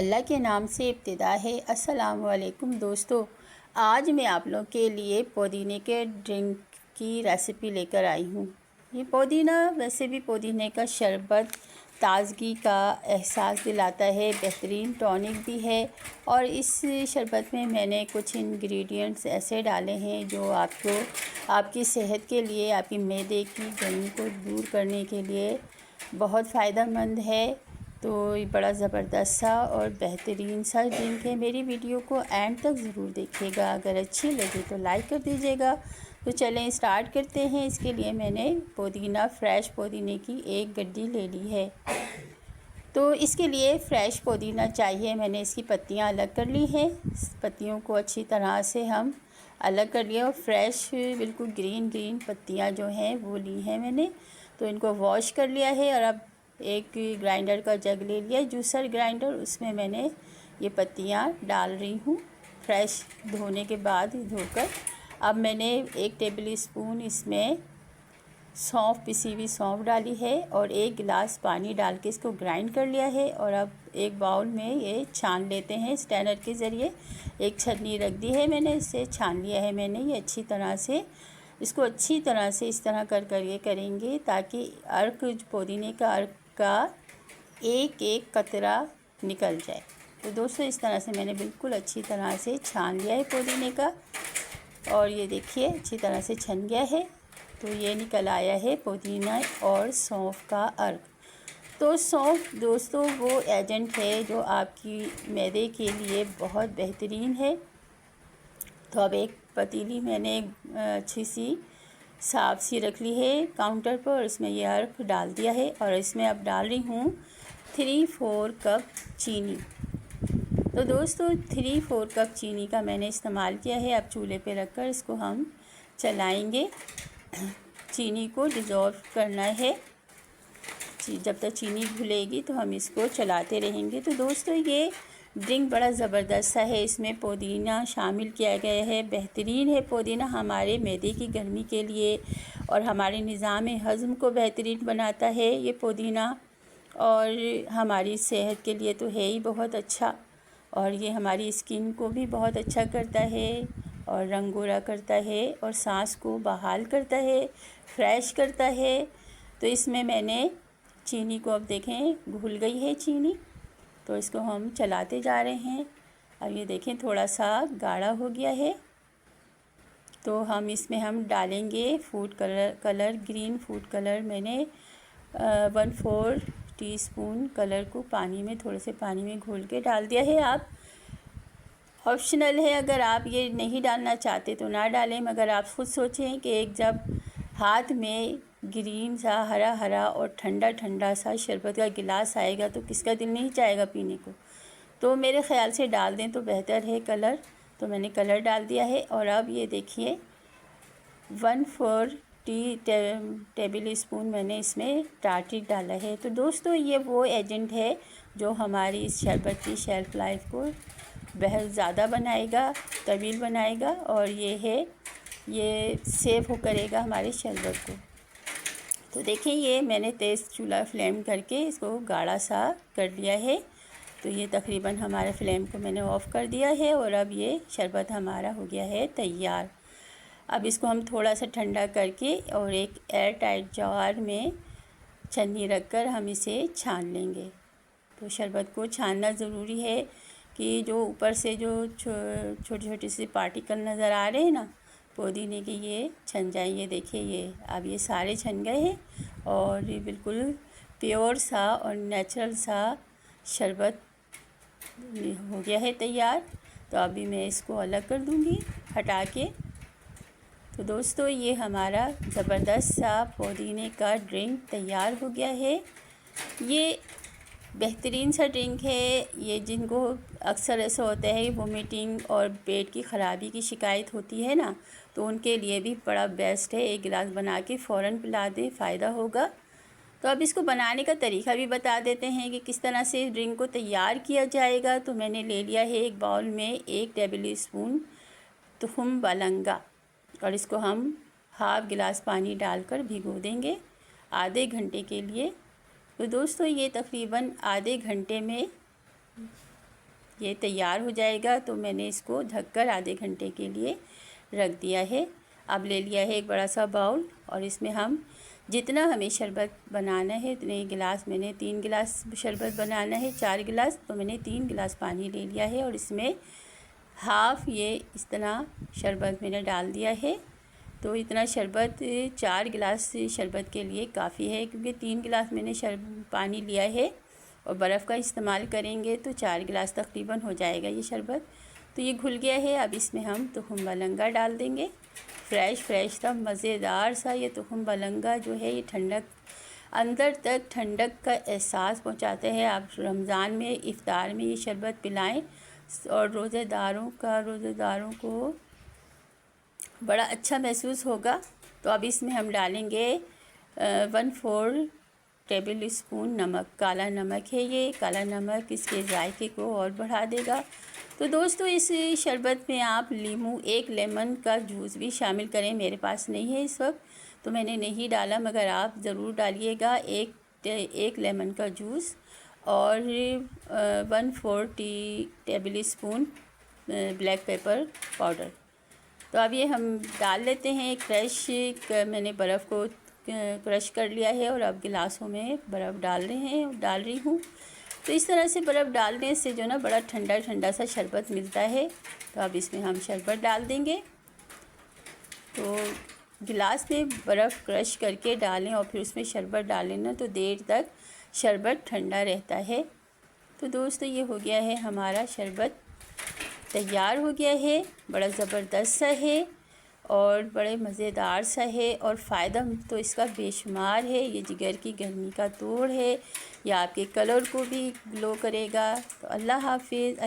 अल्लाह के नाम से इब्तिदा है। अस्सलाम वालेकुम दोस्तों, आज मैं आप लोगों के लिए पुदीने के ड्रिंक की रेसिपी लेकर आई हूँ। ये पुदीना वैसे भी पुदीने का शरबत ताज़गी का एहसास दिलाता है, बेहतरीन टॉनिक भी है। और इस शरबत में मैंने कुछ इंग्रेडिएंट्स ऐसे डाले हैं जो आपको आपकी सेहत के लिए, आपकी मैदे की गर्मी को दूर करने के लिए बहुत फ़ायदेमंद है। तो ये बड़ा ज़बरदस्त सा और बेहतरीन सा ड्रिंक है। मेरी वीडियो को एंड तक ज़रूर देखिएगा, अगर अच्छी लगे तो लाइक कर दीजिएगा। तो चलें स्टार्ट करते हैं। इसके लिए मैंने पुदीना, फ्रेश पुदीने की एक गड्डी ले ली है। तो इसके लिए फ़्रेश पुदीना चाहिए। मैंने इसकी पत्तियां अलग कर ली हैं। पत्तियों को अच्छी तरह से हम अलग कर लिया और फ्रेश बिल्कुल ग्रीन पत्तियां जो हैं वो ली हैं मैंने। तो इनको वॉश कर लिया है और अब एक ग्राइंडर का जग ले लिया, जूसर ग्राइंडर, उसमें मैंने ये पत्तियां डाल रही हूँ फ्रेश धोने के बाद धोकर। अब मैंने 1 टेबल स्पून इसमें सौंफ, पिसी हुई सौंफ डाली है और 1 गिलास पानी डाल के इसको ग्राइंड कर लिया है। और अब एक बाउल में ये छान लेते हैं स्टैनर के ज़रिए। एक छन्नी रख दी है मैंने, इससे छान लिया है मैंने ये अच्छी तरह से। इसको अच्छी तरह से इस तरह कर ये करेंगे ताकि अर्क, पुदीने का अर्क का एक एक कतरा निकल जाए। तो दोस्तों इस तरह से मैंने बिल्कुल अच्छी तरह से छान लिया है पुदीने का। और ये देखिए अच्छी तरह से छन गया है। तो ये निकल आया है पुदीना और सौंफ का अर्क। तो सौंफ दोस्तों वो एजेंट है जो आपकी मैदे के लिए बहुत बेहतरीन है। तो अब एक पतीली मैंने अच्छी सी साफ सी रख ली है काउंटर पर और इसमें यह अर्क डाल दिया है। और इसमें अब डाल रही हूँ 3-4 कप चीनी। तो दोस्तों 3-4 कप चीनी का मैंने इस्तेमाल किया है। अब चूल्हे पे रखकर इसको हम चलाएंगे। चीनी को डिज़ोल्व करना है। जब तक चीनी घुलेगी तो हम इसको चलाते रहेंगे। तो दोस्तों ये ड्रिंक बड़ा ज़बरदस्त सा है। इसमें पुदीना शामिल किया गया है, बेहतरीन है पुदीना हमारे मैदे की गर्मी के लिए और हमारे निज़ाम हज़म को बेहतरीन बनाता है ये पुदीना। और हमारी सेहत के लिए तो है ही बहुत अच्छा। और ये हमारी स्किन को भी बहुत अच्छा करता है और रंग गोरा करता है और सांस को बहाल करता है, फ्रेश करता है। तो इसमें मैंने चीनी को, अब देखें घुल गई है चीनी, तो इसको हम चलाते जा रहे हैं। अब ये देखें थोड़ा सा गाढ़ा हो गया है। तो हम इसमें हम डालेंगे food colour, green food colour. मैंने 1/4 टीस्पून कलर को पानी में, थोड़े से पानी में घोल के डाल दिया है। आप ऑप्शनल है, अगर आप ये नहीं डालना चाहते तो ना डालें। मगर आप खुद सोचें कि एक जब हाथ में ग्रीन सा हरा हरा और ठंडा ठंडा सा शरबत का गिलास आएगा तो किसका दिल नहीं चाहेगा पीने को। तो मेरे ख़्याल से डाल दें तो बेहतर है कलर। तो मैंने कलर डाल दिया है। और अब ये देखिए 1/4 टेबल स्पून मैंने इसमें टार्टिक डाला है। तो दोस्तों ये वो एजेंट है जो हमारी इस शरबत की शेल्फ़ लाइफ को बहुत ज़्यादा बनाएगा, तवील बनाएगा। और ये सेव करेगा हमारे शरबत को। तो देखिए ये मैंने तेज़ चूल्हा फ्लेम करके इसको गाढ़ा सा कर लिया है। तो ये तकरीबन हमारे फ्लेम को मैंने ऑफ़ कर दिया है और अब ये शरबत हमारा हो गया है तैयार। अब इसको हम थोड़ा सा ठंडा करके और एक एयर टाइट जार में छन्नी रखकर हम इसे छान लेंगे। तो शरबत को छानना ज़रूरी है कि जो ऊपर से जो छोटे छोटे से पार्टिकल नज़र आ रहे हैं ना पुदीने के, ये छन जाए। ये देखिए ये अब ये सारे छन गए हैं और ये बिल्कुल प्योर सा और नेचुरल सा शरबत हो गया है तैयार। तो अभी मैं इसको अलग कर दूँगी हटा के। तो दोस्तों ये हमारा ज़बरदस्त सा पुदीने का ड्रिंक तैयार हो गया है। ये बेहतरीन सा ड्रिंक है। ये जिनको अक्सर ऐसा होता है वोमिटिंग और पेट की ख़राबी की शिकायत होती है ना, तो उनके लिए भी बड़ा बेस्ट है। 1 गिलास बना के फ़ौरन पिला दें, फ़ायदा होगा। तो अब इसको बनाने का तरीका भी बता देते हैं कि किस तरह से ड्रिंक को तैयार किया जाएगा। तो मैंने ले लिया है एक बाउल में 1 टेबल स्पून तुहम बालंगा और इसको हम हाफ़ गिलास पानी डालकर भिगो देंगे आधे घंटे के लिए। तो दोस्तों ये तकरीबन आधे घंटे में ये तैयार हो जाएगा तो मैंने इसको ढककर आधे घंटे के लिए रख दिया है। अब ले लिया है एक बड़ा सा बाउल और इसमें हम जितना हमें शरबत बनाना है इतने गिलास, मैंने 3 गिलास शरबत बनाना है, 4 गिलास, तो मैंने 3 गिलास पानी ले लिया है और इसमें हाफ़ ये इस तरह शरबत मैंने डाल दिया है। तो इतना शरबत 4 गिलास शरबत के लिए काफ़ी है, क्योंकि 3 गिलास मैंने पानी लिया है और बर्फ़ का इस्तेमाल करेंगे तो 4 गिलास तकरीबन हो जाएगा ये शरबत। तो ये घुल गया है। अब इसमें हम तुखम बलंगा डाल देंगे, फ्रेश था मज़ेदार सा। ये तुखम बलंगा जो है ये ठंडक, अंदर तक ठंडक का एहसास पहुंचाते हैं। आप रमज़ान में इफ़्तार में ये शरबत पिलाएं और रोज़ेदारों को बड़ा अच्छा महसूस होगा। तो अब इसमें हम डालेंगे 1/4 टेबल स्पून नमक, काला नमक है ये। काला नमक इसके जायके को और बढ़ा देगा। तो दोस्तों इस शरबत में आप एक लेमन का जूस भी शामिल करें। मेरे पास नहीं है इस वक्त तो मैंने नहीं डाला, मगर आप ज़रूर डालिएगा एक लेमन का जूस और 1/4 table spoon black pepper powder. तो अब ये हम डाल लेते हैं। मैंने बर्फ़ को क्रश कर लिया है और अब गिलासों में बर्फ़ डाल रही हूँ। तो इस तरह से बर्फ़ डालने से जो ना बड़ा ठंडा सा शरबत मिलता है। तो अब इसमें हम शरबत डाल देंगे। तो गिलास में बर्फ़ क्रश करके डालें और फिर उसमें शरबत डालें ना तो देर तक शरबत ठंडा रहता है। तो दोस्तों ये हो गया है, हमारा शरबत तैयार हो गया है। बड़ा ज़बरदस्त सा है और बड़े मज़ेदार सा है और फ़ायदा तो इसका बेशुमार है। ये जिगर की गर्मी का तोड़ है, या आपके कलर को भी ग्लो करेगा। तो अल्लाह हाफिज़।